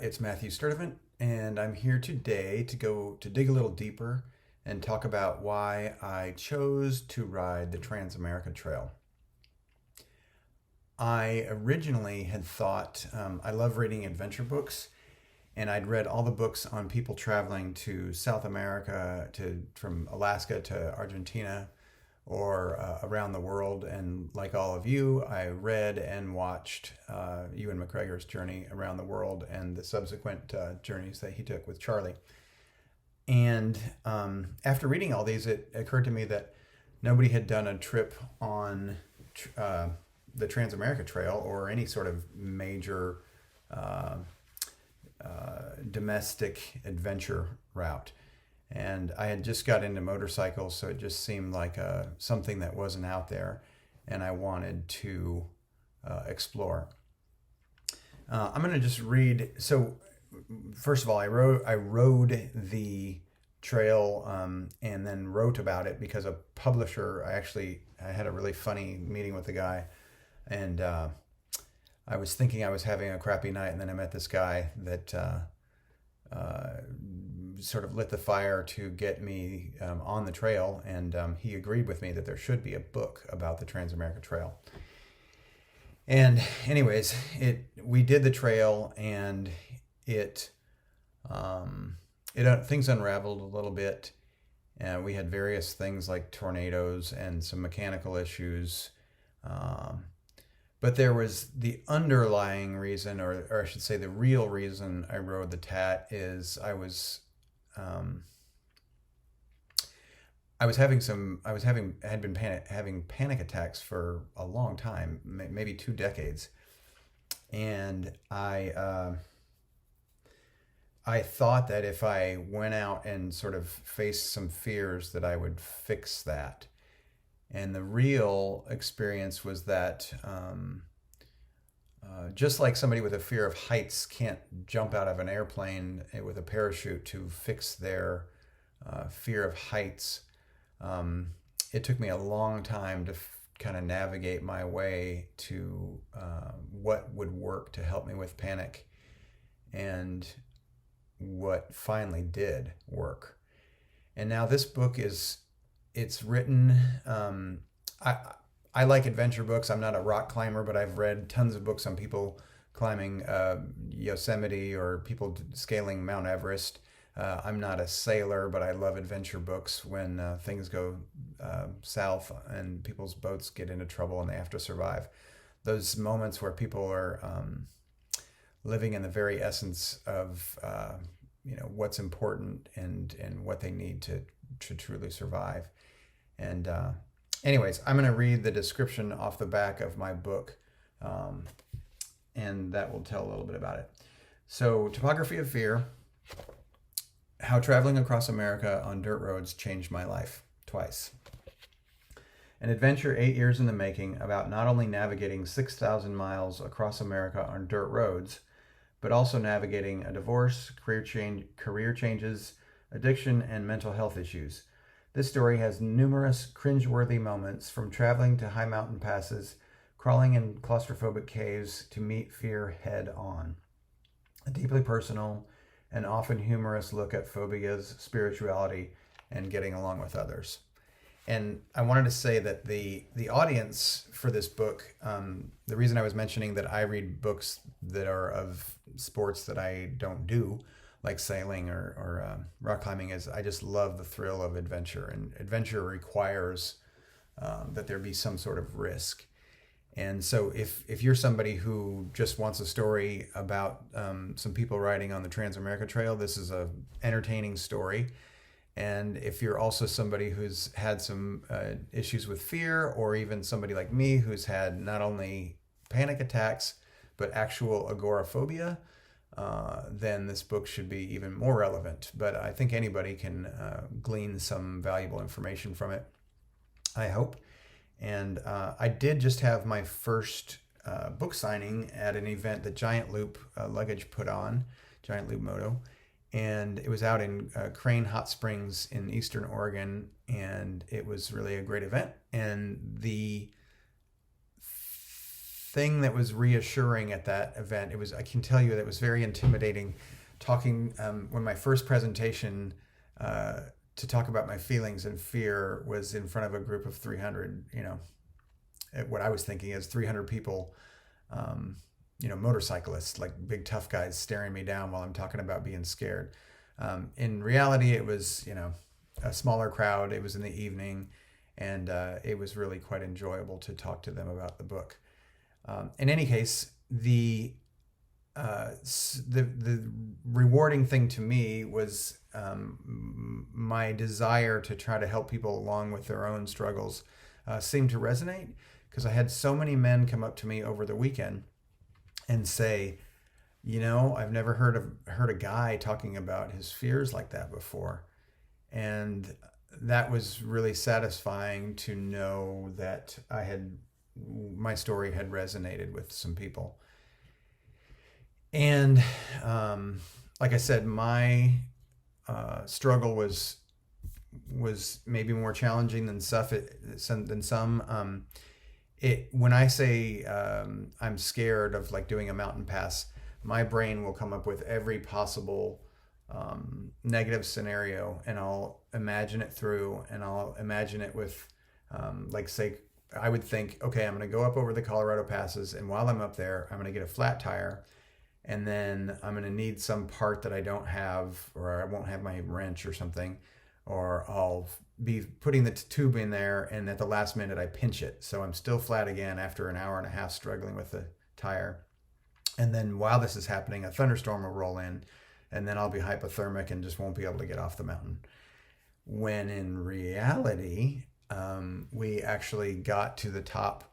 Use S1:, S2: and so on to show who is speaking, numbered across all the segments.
S1: it's Matthew Sturdivant, and I'm here today to dig a little deeper and talk about why I chose to ride the Trans-America Trail. I originally had thought I love reading adventure books, and I'd read all the books on people traveling to South America, from Alaska to Argentina, or around the world. And like all of you, I read and watched Ewan McGregor's journey around the world and the subsequent journeys that he took with Charlie. And after reading all these, it occurred to me that nobody had done a trip on the Trans-America Trail or any sort of major domestic adventure route. And I had just got into motorcycles, so it just seemed like something that wasn't out there, and I wanted to explore. I'm going to just read. So, first of all, I rode the trail and then wrote about it because a publisher. I had a really funny meeting with the guy, and I was thinking I was having a crappy night, and then I met this guy that sort of lit the fire to get me on the trail, and he agreed with me that there should be a book about the Trans-America Trail. And anyways, we did the trail, and things unraveled a little bit. We had various things like tornadoes and some mechanical issues. But there was the underlying reason, or I should say the real reason I rode the TAT is I had been having panic attacks for a long time, maybe 2 decades. And I thought that if I went out and sort of faced some fears that I would fix that. And the real experience was that just like somebody with a fear of heights can't jump out of an airplane with a parachute to fix their fear of heights, it took me a long time to kind of navigate my way to what would work to help me with panic, and what finally did work. And now this book it's written. I like adventure books. I'm not a rock climber, but I've read tons of books on people climbing Yosemite or people scaling Mount Everest. I'm not a sailor, but I love adventure books when things go south and people's boats get into trouble and they have to survive. Those moments where people are living in the very essence of what's important and what they need to truly survive. And anyways, I'm going to read the description off the back of my book, and that will tell a little bit about it. So, Topography of Fear: How Traveling Across America on Dirt Roads Changed My Life Twice. An adventure 8 years in the making about not only navigating 6,000 miles across America on dirt roads, but also navigating a divorce, career changes, addiction, and mental health issues. This story has numerous cringeworthy moments, from traveling to high mountain passes, crawling in claustrophobic caves, to meet fear head on. A deeply personal and often humorous look at phobias, spirituality, and getting along with others. And I wanted to say that the audience for this book, the reason I was mentioning that I read books that are of sports that I don't do, like sailing or rock climbing, is I just love the thrill of adventure, and adventure requires that there be some sort of risk. And so if you're somebody who just wants a story about some people riding on the Trans-America Trail, this is a entertaining story. And if you're also somebody who's had some issues with fear, or even somebody like me who's had not only panic attacks but actual agoraphobia, then this book should be even more relevant. But I think anybody can glean some valuable information from it, I hope. And I did just have my first book signing at an event that Giant Loop Luggage put on, Giant Loop Moto. And it was out in Crane Hot Springs in Eastern Oregon, and it was really a great event. And the thing that was reassuring at that event, I can tell you that it was very intimidating talking, when my first presentation, to talk about my feelings and fear was in front of a group of 300, what I was thinking is 300 people, motorcyclists, like big tough guys staring me down while I'm talking about being scared. In reality, it was, a smaller crowd. It was in the evening, and it was really quite enjoyable to talk to them about the book. In any case, the rewarding thing to me was my desire to try to help people along with their own struggles seemed to resonate, because I had so many men come up to me over the weekend and say, I've never heard a guy talking about his fears like that before. And that was really satisfying to know that my story had resonated with some people. And like I said, my struggle was maybe more challenging than some. When I say I'm scared of like doing a mountain pass, my brain will come up with every possible negative scenario, and I'll imagine it through, and I'll imagine it with say I would think, okay, I'm going to go up over the Colorado passes, and while I'm up there, I'm going to get a flat tire, and then I'm going to need some part that I don't have, or I won't have my wrench or something, or I'll be putting the tube in there, and at the last minute I pinch it, so I'm still flat again after an hour and a half struggling with the tire. And then while this is happening, a thunderstorm will roll in, and then I'll be hypothermic and just won't be able to get off the mountain. When in reality, we actually got to the top,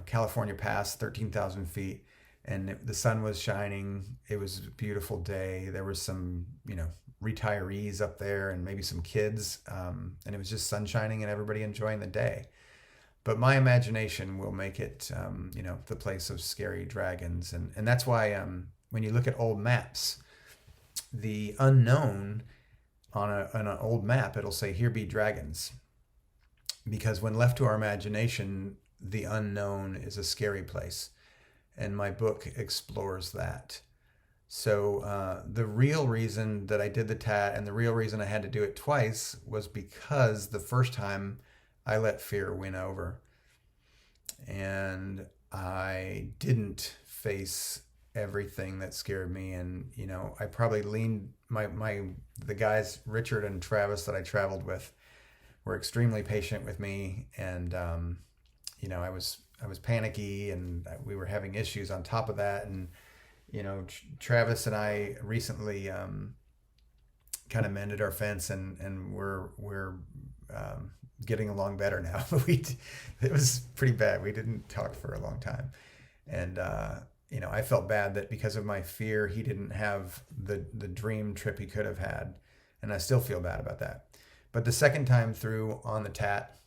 S1: California Pass, 13,000 feet, and the sun was shining. It was a beautiful day. There was some, retirees up there and maybe some kids, and it was just sun shining and everybody enjoying the day. But my imagination will make it, the place of scary dragons. And that's why when you look at old maps, the unknown on an old map, it'll say, "Here be dragons." Because when left to our imagination, the unknown is a scary place. And my book explores that. So the real reason that I did the tat, and the real reason I had to do it twice, was because the first time I let fear win over, and I didn't face everything that scared me. And I probably leaned the guys Richard and Travis that I traveled with were extremely patient with me, and I was panicky, and we were having issues on top of that. And Travis and I recently kind of mended our fence, and we're getting along better now. But it was pretty bad. We didn't talk for a long time, and I felt bad that because of my fear, he didn't have the dream trip he could have had, and I still feel bad about that. But the second time through on the tat,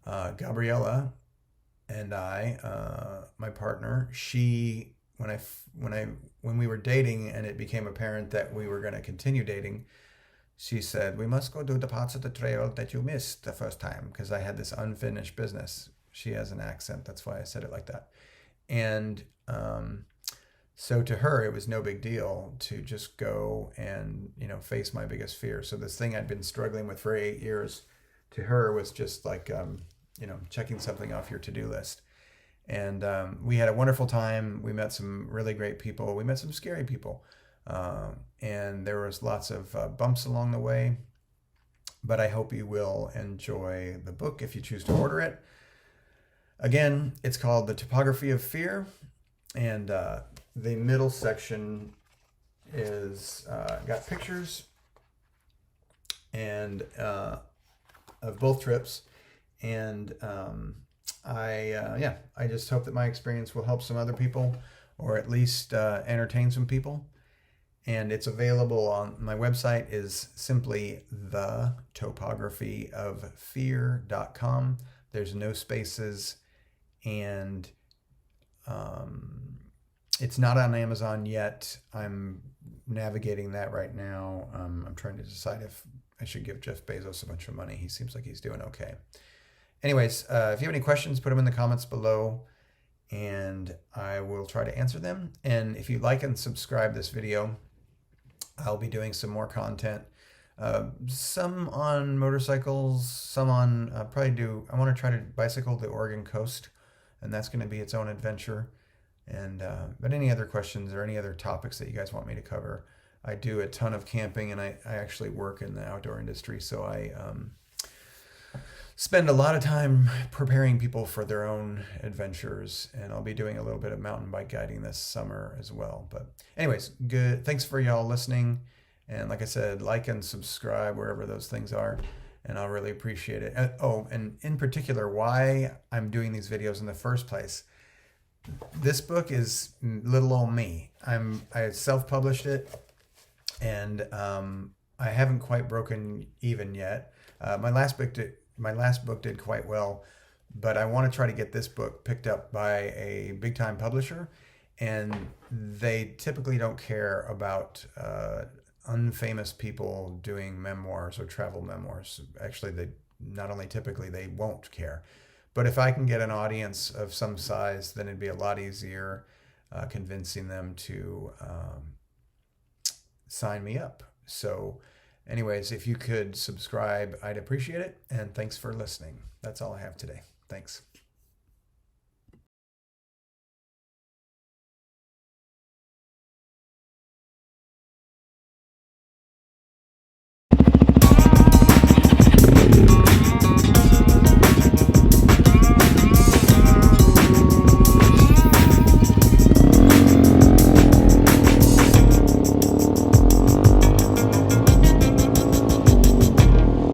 S1: Gabriella and I, my partner, she, when we were dating and it became apparent that we were going to continue dating, she said, "We must go do the parts of the trail that you missed the first time," because I had this unfinished business. She has an accent, that's why I said it like that. And so to her, it was no big deal to just go and face my biggest fear. So this thing I'd been struggling with for 8 years, to her was just like checking something off your to-do list. And we had a wonderful time. We met some really great people. We met some scary people. And there was lots of bumps along the way. But I hope you will enjoy the book if you choose to order it. Again, it's called The Topography of Fear. And the middle section is got pictures and of both trips. And I just hope that my experience will help some other people, or at least entertain some people. And it's available on my website, is simply thetopographyофear.com. There's no spaces, and it's not on Amazon yet. I'm navigating that right now. I'm trying to decide if I should give Jeff Bezos a bunch of money. He seems like he's doing okay. Anyways, if you have any questions, put them in the comments below. and I will try to answer them. And if you like and subscribe this video, I'll be doing some more content. Some on motorcycles, some on I want to try to bicycle the Oregon coast, and that's going to be its own adventure. And but any other questions or any other topics that you guys want me to cover, I do a ton of camping, and I actually work in the outdoor industry, so I spend a lot of time preparing people for their own adventures, and I'll be doing a little bit of mountain bike guiding this summer as well. But anyways, good. Thanks for y'all listening. And like I said, like and subscribe wherever those things are, and I'll really appreciate it. And in particular, why I'm doing these videos in the first place. This book is little old me. I self-published it, and I haven't quite broken even yet. My last book did quite well, but I want to try to get this book picked up by a big time publisher, and they typically don't care about unfamous people doing memoirs or travel memoirs. Actually, they won't care. But if I can get an audience of some size, then it'd be a lot easier convincing them to sign me up. So anyways, if you could subscribe, I'd appreciate it. And thanks for listening. That's all I have today. Thanks.